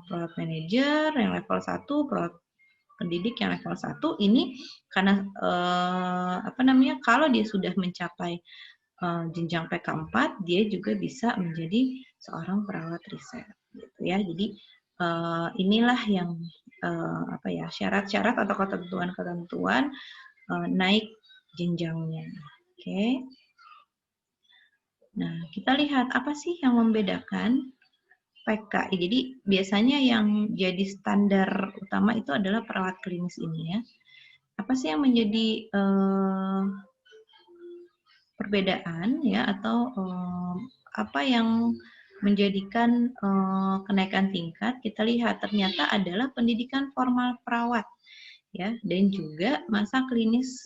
perawat manajer yang level 1, perawat pendidik yang level 1 ini karena kalau dia sudah mencapai jenjang PK4 dia juga bisa menjadi seorang perawat riset gitu ya. Jadi inilah yang syarat-syarat atau ketentuan-ketentuan naik jenjangnya. Oke. Nah, kita lihat apa sih yang membedakan PK. Jadi biasanya yang jadi standar utama itu adalah perawat klinis ini ya. Apa sih yang menjadi perbedaan ya, atau apa yang menjadikan kenaikan tingkat? Kita lihat ternyata adalah pendidikan formal perawat ya, dan juga masa klinis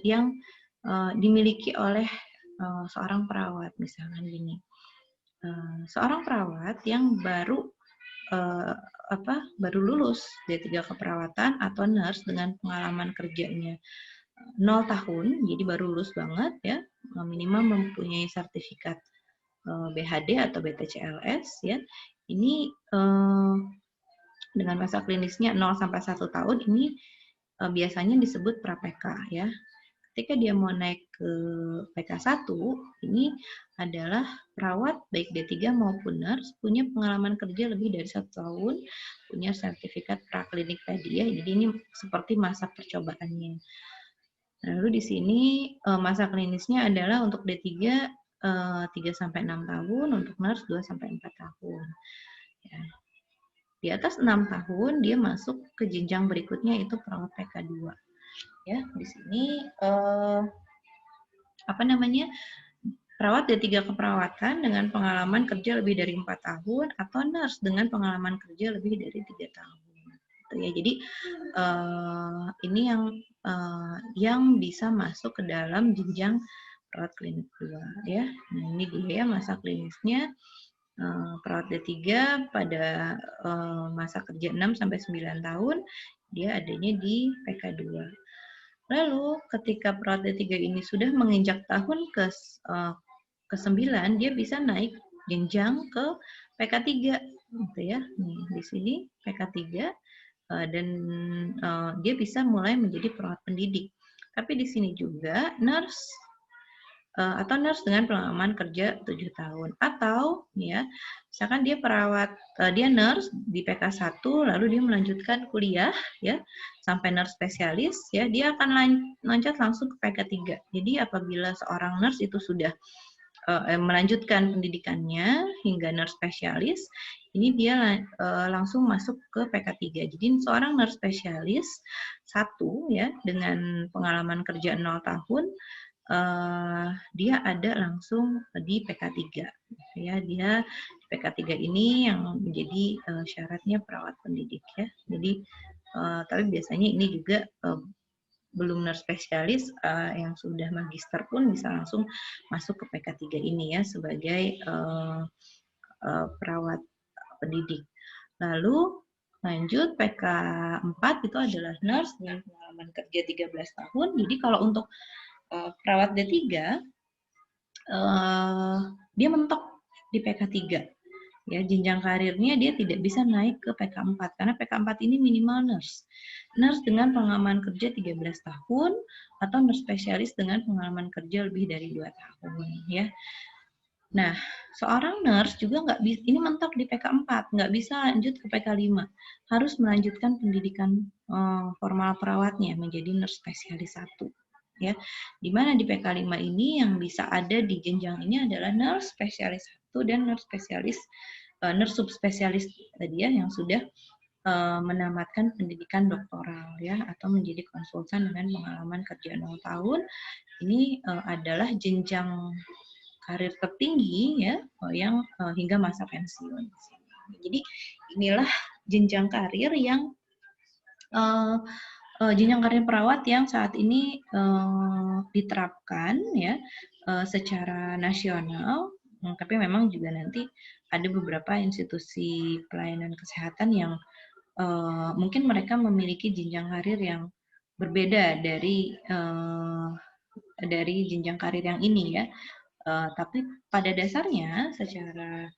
yang dimiliki oleh seorang perawat. Misalnya gini, seorang perawat yang baru lulus D3 keperawatan atau nurse dengan pengalaman kerjanya 0 tahun, jadi baru lulus banget ya, minimal mempunyai sertifikat BHD atau BTCLS ya. Ini dengan masa klinisnya 0 sampai 1 tahun ini biasanya disebut pra-PK ya. Ketika dia mau naik ke PK1, ini adalah perawat baik D3 maupun nurse punya pengalaman kerja lebih dari 1 tahun, punya sertifikat praklinik tadi ya. Jadi ini seperti masa percobaannya. Lalu di sini masa klinisnya adalah untuk D3 3 sampai 6 tahun, untuk nurse 2 sampai 4 tahun. Ya. Di atas 6 tahun dia masuk ke jenjang berikutnya itu perawat PK2. Ya, di sini perawat D3 keperawatan dengan pengalaman kerja lebih dari 4 tahun atau nurse dengan pengalaman kerja lebih dari 3 tahun. Gitu ya. Jadi ini yang bisa masuk ke dalam jenjang perawat klinik 2 ya. Nah, ini dia masa klinisnya perawat D3 pada masa kerja 6 sampai 9 tahun dia adanya di PK2. Lalu ketika perawat D3 ini sudah menginjak tahun ke-9, dia bisa naik jenjang ke PK3 gitu ya. Nih, di sini PK3 dan dia bisa mulai menjadi perawat pendidik. Tapi di sini juga nurse atau nurse dengan pengalaman kerja 7 tahun. Atau ya, misalkan dia dia nurse di PK1 lalu dia melanjutkan kuliah ya sampai nurse spesialis ya, dia akan loncat langsung ke PK3. Jadi apabila seorang nurse itu sudah melanjutkan pendidikannya hingga nurse spesialis, ini dia langsung masuk ke PK3. Jadi seorang nurse spesialis 1 ya dengan pengalaman kerja 0 tahun, dia ada langsung di PK3. Ya, dia di PK3 ini yang menjadi syaratnya perawat pendidik ya. Jadi tapi biasanya ini juga belum nurse spesialis yang sudah magister pun bisa langsung masuk ke PK3 ini ya sebagai perawat pendidik. Lalu lanjut PK4 itu adalah nurse dengan pengalaman kerja 13 tahun. Jadi kalau untuk perawat D3 dia mentok di PK3. Ya, jenjang karirnya dia tidak bisa naik ke PK4 karena PK4 ini minimal nurse. Nurse dengan pengalaman kerja 13 tahun atau nurse spesialis dengan pengalaman kerja lebih dari 2 tahun ya. Nah, seorang nurse juga nggak bisa, ini mentok di PK4, nggak bisa lanjut ke PK5. Harus melanjutkan pendidikan formal perawatnya menjadi nurse spesialis 1. Ya, di mana di PK5 ini yang bisa ada di jenjang ini adalah nurse spesialis 1 dan nurse spesialis nurse subspesialis tadi ya yang sudah menamatkan pendidikan doktoral ya atau menjadi konsultan dengan pengalaman kerja 0 tahun. Ini adalah jenjang karir tertinggi ya yang hingga masa pensiun. Jadi inilah jenjang karir yang jenjang karir perawat yang saat ini diterapkan ya secara nasional, tapi memang juga nanti ada beberapa institusi pelayanan kesehatan yang mungkin mereka memiliki jenjang karir yang berbeda dari jenjang karir yang ini ya. Tapi pada dasarnya secara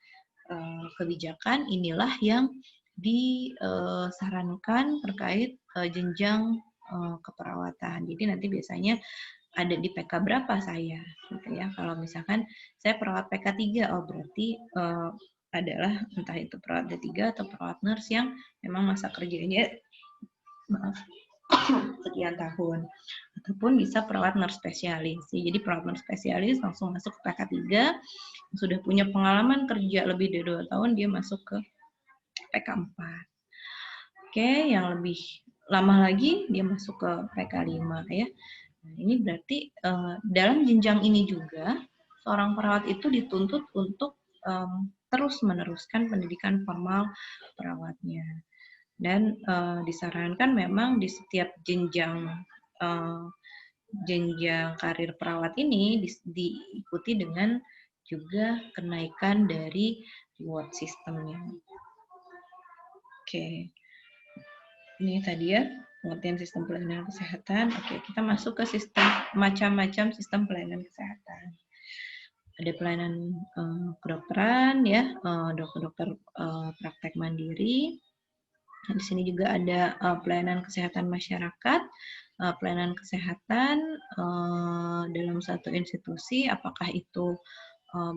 kebijakan inilah yang disarankan terkait jenjang keperawatan. Jadi nanti biasanya ada di PK berapa saya, gitu ya. Kalau misalkan saya perawat PK3, oh berarti adalah entah itu perawat D3 atau perawat nurse yang memang masa kerjanya sekian tahun. Ataupun bisa perawat nurse spesialis. Jadi perawat nurse spesialis langsung masuk ke PK3, sudah punya pengalaman kerja lebih dari 2 tahun, dia masuk ke PK4. Oke, yang lebih lama lagi dia masuk ke PK5 ya. Nah, ini berarti dalam jenjang ini juga seorang perawat itu dituntut untuk terus meneruskan pendidikan formal perawatnya. Dan disarankan memang di setiap jenjang karir perawat ini diikuti dengan juga kenaikan dari reward sistemnya. Oke, ini tadi ya pengertian sistem pelayanan kesehatan. Oke, kita masuk ke sistem macam-macam sistem pelayanan kesehatan. Ada pelayanan kedokteran ya, dokter-dokter praktek mandiri. Di sini juga ada pelayanan kesehatan masyarakat, pelayanan kesehatan dalam satu institusi, apakah itu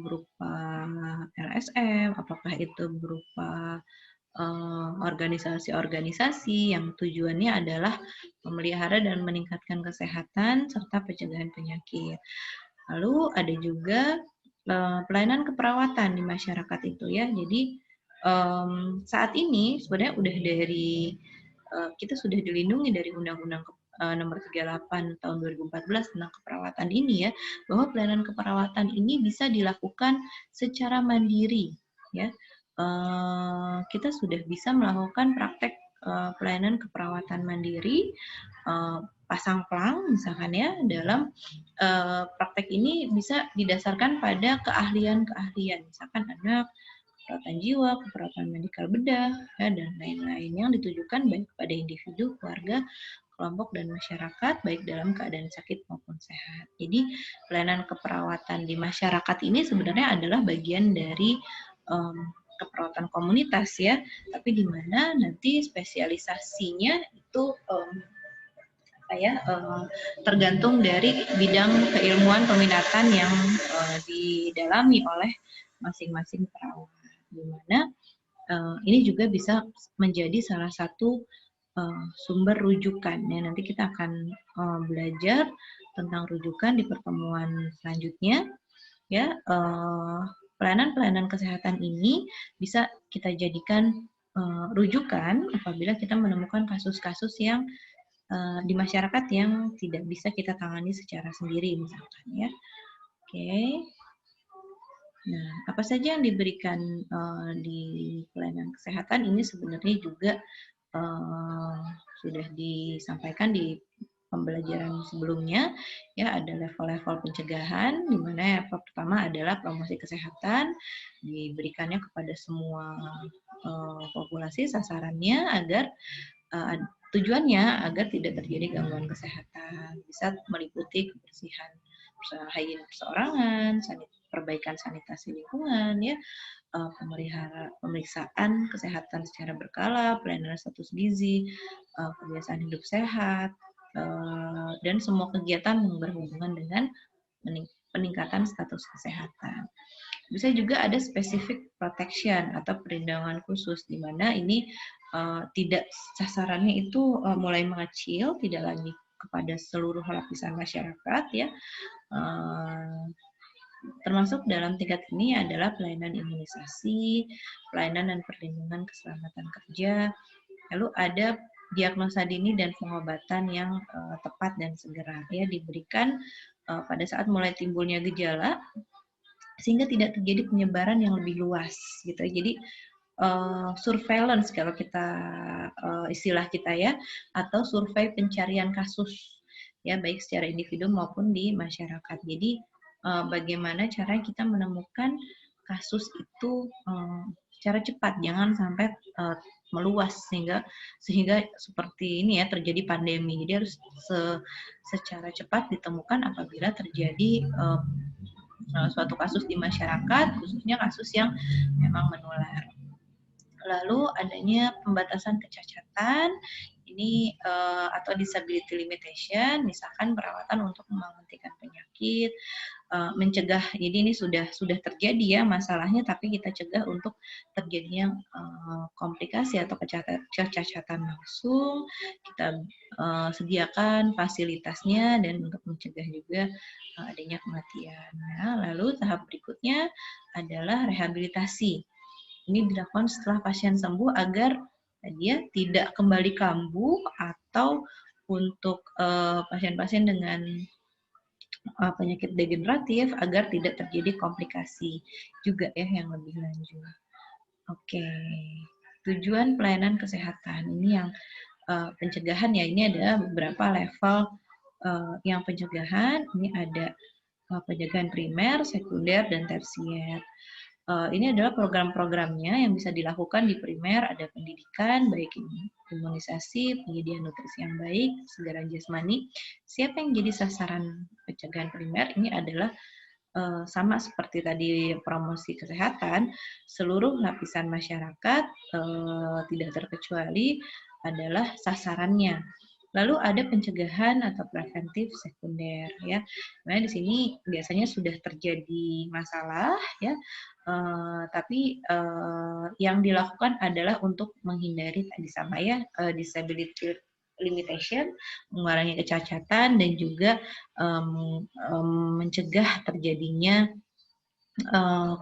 berupa LSM, apakah itu berupa organisasi-organisasi yang tujuannya adalah memelihara dan meningkatkan kesehatan serta pencegahan penyakit. Lalu ada juga pelayanan keperawatan di masyarakat itu ya. Jadi saat ini sebenarnya udah dari kita sudah dilindungi dari Undang-Undang nomor 38 tahun 2014 tentang keperawatan ini ya, bahwa pelayanan keperawatan ini bisa dilakukan secara mandiri ya. Kita sudah bisa melakukan praktek pelayanan keperawatan mandiri, pasang pelang misalkan ya, dalam praktek ini bisa didasarkan pada keahlian-keahlian, misalkan anak, keperawatan jiwa, keperawatan medikal bedah, ya, dan lain-lain yang ditujukan baik pada individu, keluarga, kelompok, dan masyarakat, baik dalam keadaan sakit maupun sehat. Jadi pelayanan keperawatan di masyarakat ini sebenarnya adalah bagian dari keperawatan komunitas ya, tapi di mana nanti spesialisasinya itu tergantung dari bidang keilmuan peminatan yang didalami oleh masing-masing perawat. Di mana ini juga bisa menjadi salah satu sumber rujukan. Ya, nanti kita akan belajar tentang rujukan di pertemuan selanjutnya. ya pelayanan-pelayanan kesehatan ini bisa kita jadikan rujukan apabila kita menemukan kasus-kasus yang di masyarakat yang tidak bisa kita tangani secara sendiri misalkan ya. Oke. Nah, apa saja yang diberikan di pelayanan kesehatan ini sebenarnya juga sudah disampaikan di pembelajaran sebelumnya, ya ada level-level pencegahan, di mana yang pertama adalah promosi kesehatan, diberikannya kepada semua populasi sasarannya agar tujuannya agar tidak terjadi gangguan kesehatan, bisa meliputi kebersihan higienis perseorangan, perbaikan sanitasi lingkungan, ya, pemeriksaan kesehatan secara berkala, pelayanan status gizi, kebiasaan hidup sehat, dan semua kegiatan yang berhubungan dengan peningkatan status kesehatan. Bisa juga ada specific protection atau perlindungan khusus, di mana ini tidak sasarannya itu mulai mengecil, tidak lagi kepada seluruh lapisan masyarakat, ya. Termasuk dalam tingkat ini adalah pelayanan imunisasi, pelayanan dan perlindungan keselamatan kerja, lalu ada diagnosa dini dan pengobatan yang tepat dan segera, ya, diberikan pada saat mulai timbulnya gejala sehingga tidak terjadi penyebaran yang lebih luas gitu. Jadi surveillance kalau kita istilah kita ya, atau survei pencarian kasus ya, baik secara individu maupun di masyarakat. Jadi bagaimana cara kita menemukan kasus itu secara cepat, jangan sampai meluas sehingga seperti ini ya, terjadi pandemi. Jadi harus secara cepat ditemukan apabila terjadi suatu kasus di masyarakat, khususnya kasus yang memang menular. Lalu adanya pembatasan kecacatan, ini atau disability limitation, misalkan perawatan untuk menghentikan penyakit, mencegah. Jadi ini sudah terjadi ya masalahnya, tapi kita cegah untuk terjadinya komplikasi atau kecacatan langsung. Kita sediakan fasilitasnya dan untuk mencegah juga adanya kematian. Nah, lalu tahap berikutnya adalah rehabilitasi. Ini dilakukan setelah pasien sembuh agar dia tidak kembali kambuh, atau untuk pasien-pasien dengan penyakit degeneratif agar tidak terjadi komplikasi juga ya yang lebih lanjut. Oke, tujuan pelayanan kesehatan ini yang pencegahan ya, ini ada beberapa level yang pencegahan. Ini ada pencegahan primer, sekunder, dan tersier. Ini adalah program-programnya yang bisa dilakukan di primer, ada pendidikan, baik imunisasi, penyediaan nutrisi yang baik, kesegaran jasmani. Siapa yang jadi sasaran pencegahan primer? Ini adalah sama seperti tadi promosi kesehatan, seluruh lapisan masyarakat tidak terkecuali adalah sasarannya. Lalu ada pencegahan atau preventif sekunder ya. Nah, di sini biasanya sudah terjadi masalah ya, tapi yang dilakukan adalah untuk menghindari tadi sama ya, disability limitation, mengurangi kecacatan, dan juga mencegah terjadinya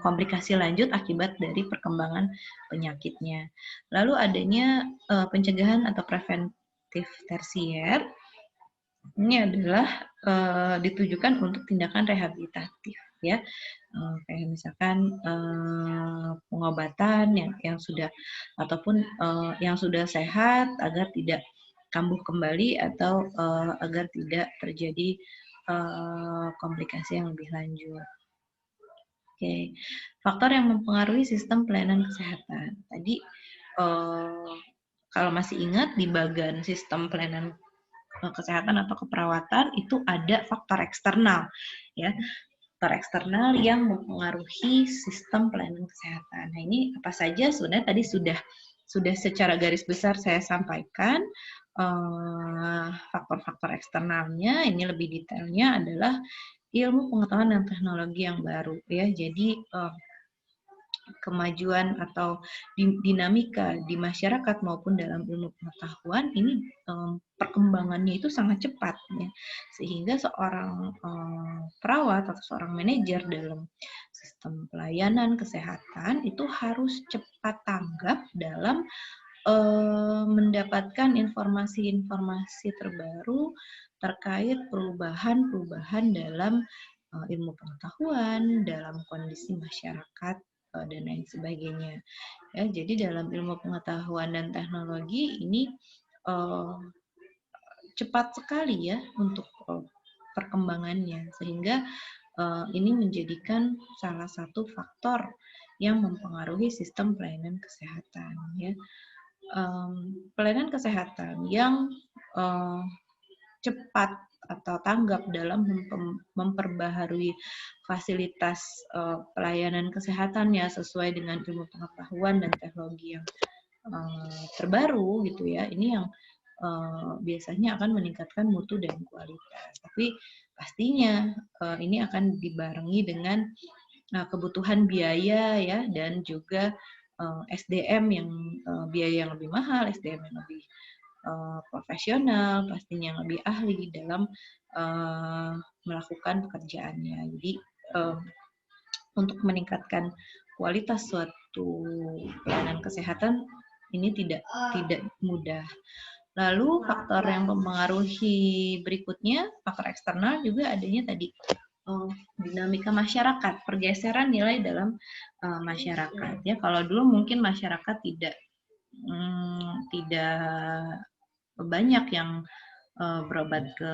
komplikasi lanjut akibat dari perkembangan penyakitnya. Lalu adanya pencegahan atau preventif tersier, ini adalah ditujukan untuk tindakan rehabilitatif ya, kayak misalkan pengobatan yang sudah ataupun yang sudah sehat agar tidak kambuh kembali, atau agar tidak terjadi komplikasi yang lebih lanjut. Oke, faktor yang mempengaruhi sistem pelayanan kesehatan. Tadi kalau masih ingat di bagian sistem pelayanan kesehatan atau keperawatan itu ada faktor eksternal ya. Faktor eksternal yang mempengaruhi sistem pelayanan kesehatan. Nah, ini apa saja? Sebenarnya tadi sudah secara garis besar saya sampaikan faktor-faktor eksternalnya. Ini lebih detailnya adalah ilmu pengetahuan dan teknologi yang baru ya. Jadi kemajuan atau dinamika di masyarakat maupun dalam ilmu pengetahuan ini perkembangannya itu sangat cepat ya, sehingga seorang perawat atau seorang manajer dalam sistem pelayanan kesehatan itu harus cepat tanggap dalam mendapatkan informasi-informasi terbaru terkait perubahan-perubahan dalam ilmu pengetahuan, dalam kondisi masyarakat dan lain sebagainya. Ya, jadi dalam ilmu pengetahuan dan teknologi ini cepat sekali ya untuk perkembangannya, sehingga ini menjadikan salah satu faktor yang mempengaruhi sistem pelayanan kesehatan. Ya, pelayanan kesehatan yang cepat atau tanggap dalam memperbaharui fasilitas pelayanan kesehatannya sesuai dengan ilmu pengetahuan dan teknologi yang terbaru gitu ya. Ini yang biasanya akan meningkatkan mutu dan kualitas. Tapi pastinya ini akan dibarengi dengan kebutuhan biaya ya, dan juga SDM yang biaya yang lebih mahal, SDM yang lebih profesional, pastinya yang lebih ahli dalam melakukan pekerjaannya. Jadi untuk meningkatkan kualitas suatu pelayanan kesehatan ini tidak mudah. Lalu faktor yang mempengaruhi berikutnya, faktor eksternal juga adanya tadi dinamika masyarakat, pergeseran nilai dalam masyarakat. Ya, kalau dulu mungkin masyarakat tidak banyak yang berobat ke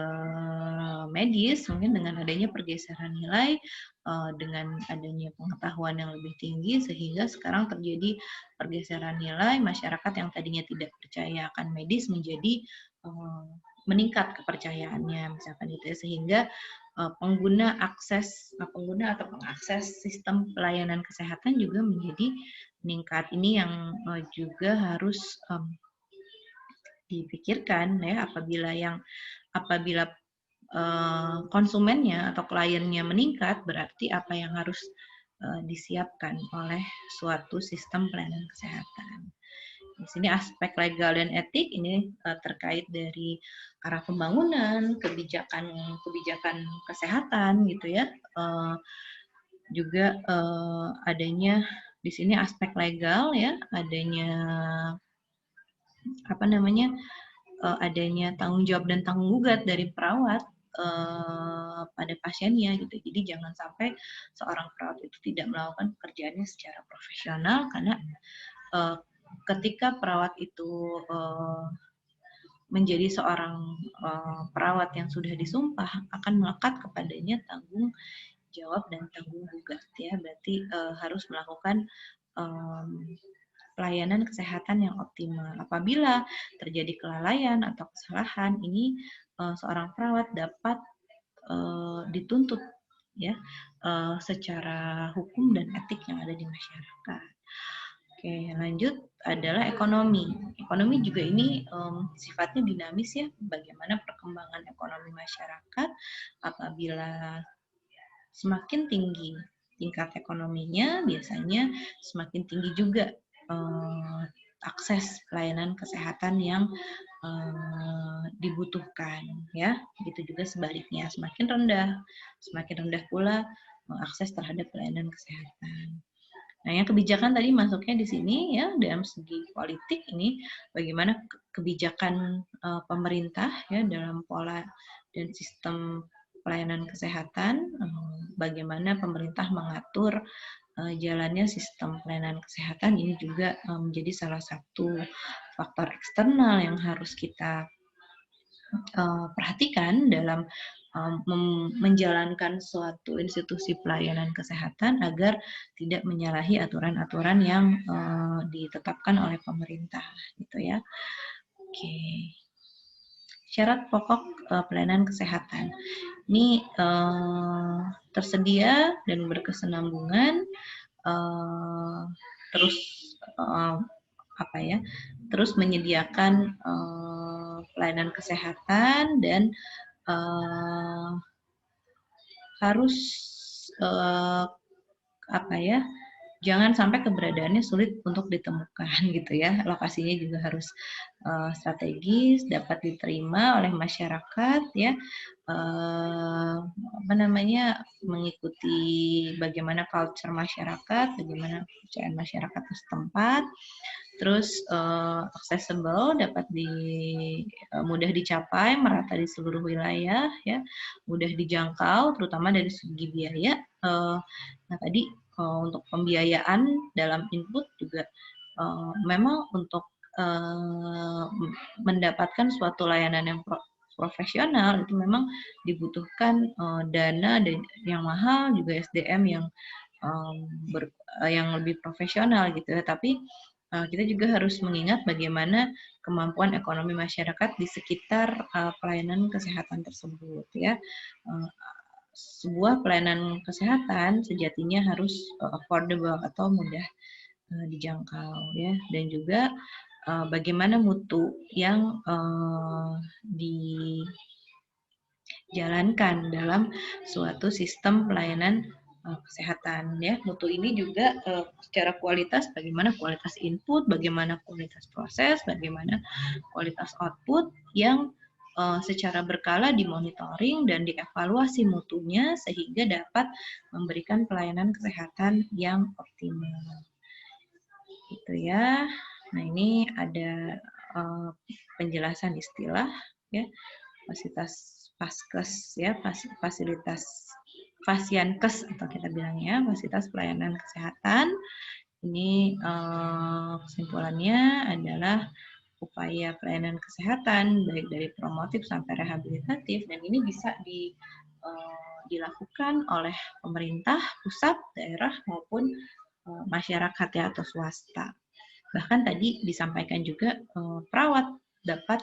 medis, mungkin dengan adanya pergeseran nilai, dengan adanya pengetahuan yang lebih tinggi, sehingga sekarang terjadi pergeseran nilai, masyarakat yang tadinya tidak percaya akan medis menjadi meningkat kepercayaannya, misalkan gitu ya, sehingga pengguna atau pengakses sistem pelayanan kesehatan juga menjadi meningkat. Ini yang juga harus dipikirkan ya, apabila konsumennya atau kliennya meningkat, berarti apa yang harus disiapkan oleh suatu sistem pelayanan kesehatan. Di sini aspek legal dan etik ini terkait dari arah pembangunan, kebijakan kesehatan gitu ya. Juga adanya di sini aspek legal ya, adanya adanya tanggung jawab dan tanggung gugat dari perawat pada pasiennya gitu. Jadi jangan sampai seorang perawat itu tidak melakukan pekerjaannya secara profesional, karena ketika perawat itu menjadi seorang perawat yang sudah disumpah, akan melekat kepadanya tanggung jawab dan tanggung gugat ya. Berarti harus melakukan pelayanan kesehatan yang optimal. Apabila terjadi kelalaian atau kesalahan, ini seorang perawat dapat dituntut ya secara hukum dan etik yang ada di masyarakat. Oke, lanjut adalah ekonomi. Ekonomi juga ini sifatnya dinamis ya. Bagaimana perkembangan ekonomi masyarakat apabila semakin tinggi tingkat ekonominya, biasanya semakin tinggi juga akses pelayanan kesehatan yang dibutuhkan ya. Begitu juga sebaliknya, semakin rendah pula akses terhadap pelayanan kesehatan. Nah, yang kebijakan tadi masuknya di sini ya, dalam segi politik ini bagaimana kebijakan pemerintah ya dalam pola dan sistem pelayanan kesehatan, bagaimana pemerintah mengatur jalannya sistem pelayanan kesehatan, ini juga menjadi salah satu faktor eksternal yang harus kita perhatikan dalam menjalankan suatu institusi pelayanan kesehatan agar tidak menyalahi aturan-aturan yang ditetapkan oleh pemerintah, gitu ya. Oke. Syarat pokok pelayanan kesehatan. Ini tersedia dan berkesinambungan, terus menyediakan pelayanan kesehatan dan harus jangan sampai keberadaannya sulit untuk ditemukan gitu ya. Lokasinya juga harus strategis, dapat diterima oleh masyarakat ya. Mengikuti bagaimana culture masyarakat, bagaimana kepercayaan masyarakat setempat. Terus accessible, dapat mudah dicapai, merata di seluruh wilayah ya, mudah dijangkau terutama dari segi biaya. Nah tadi untuk pembiayaan dalam input juga memang untuk mendapatkan suatu layanan yang profesional itu memang dibutuhkan dana yang mahal, juga SDM yang lebih profesional gitu ya. Tapi kita juga harus mengingat bagaimana kemampuan ekonomi masyarakat di sekitar pelayanan kesehatan tersebut ya. Sebuah pelayanan kesehatan sejatinya harus affordable atau mudah dijangkau ya, dan juga bagaimana mutu yang dijalankan dalam suatu sistem pelayanan kesehatan ya. Mutu ini juga secara kualitas, bagaimana kualitas input, bagaimana kualitas proses, bagaimana kualitas output yang secara berkala dimonitoring dan dievaluasi mutunya sehingga dapat memberikan pelayanan kesehatan yang optimal. Gitu ya. Nah, ini ada penjelasan istilah ya, fasilitas paskes ya, fasilitas Fasienkes atau kita bilangnya fasilitas pelayanan kesehatan. Ini kesimpulannya adalah upaya pelayanan kesehatan baik dari promotif sampai rehabilitatif, dan ini bisa dilakukan oleh pemerintah pusat, daerah maupun masyarakat ya atau swasta. Bahkan tadi disampaikan juga perawat dapat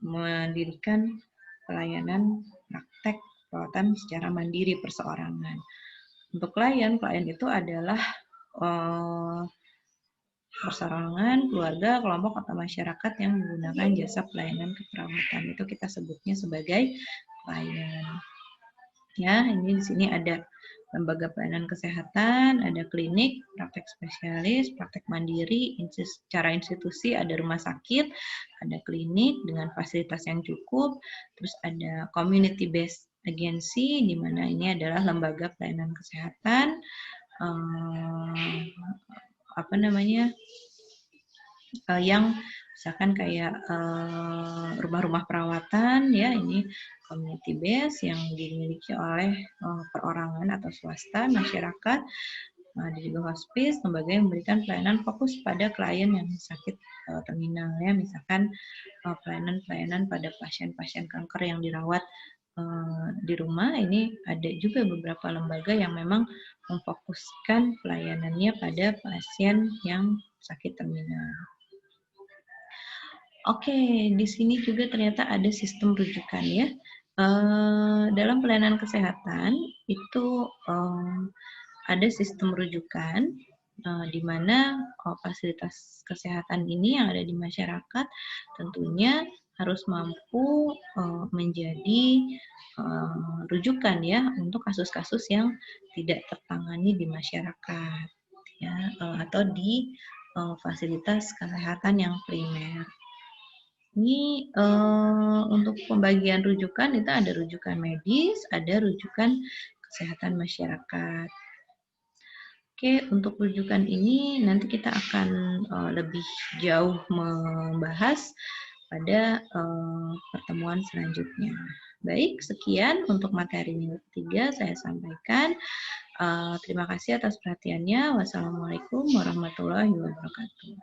mendirikan pelayanan praktek perawatan secara mandiri perseorangan. Untuk klien itu adalah perseorangan, keluarga, kelompok atau masyarakat yang menggunakan jasa pelayanan keperawatan. Itu kita sebutnya sebagai klien. Ya, ini di sini ada lembaga pelayanan kesehatan, ada klinik, praktek spesialis, praktek mandiri, secara institusi ada rumah sakit, ada klinik dengan fasilitas yang cukup, terus ada community based agency di mana ini adalah lembaga pelayanan kesehatan yang misalkan kayak rumah-rumah perawatan ya, ini community base yang dimiliki oleh perorangan atau swasta, masyarakat. Ada juga hospice, lembaga yang memberikan pelayanan fokus pada klien yang sakit terminal ya, misalkan pelayanan pada pasien-pasien kanker yang dirawat di rumah. Ini ada juga beberapa lembaga yang memang memfokuskan pelayanannya pada pasien yang sakit terminal. Oke, di sini juga ternyata ada sistem rujukan ya. Dalam pelayanan kesehatan itu ada sistem rujukan di mana fasilitas kesehatan ini yang ada di masyarakat tentunya harus mampu menjadi rujukan ya untuk kasus-kasus yang tidak tertangani di masyarakat ya, atau di fasilitas kesehatan yang primer. Ini untuk pembagian rujukan itu ada rujukan medis, ada rujukan kesehatan masyarakat. Oke, untuk rujukan ini nanti kita akan lebih jauh membahas pada pertemuan selanjutnya. Baik, sekian untuk materi minggu ketiga saya sampaikan. Terima kasih atas perhatiannya. Wassalamualaikum warahmatullahi wabarakatuh.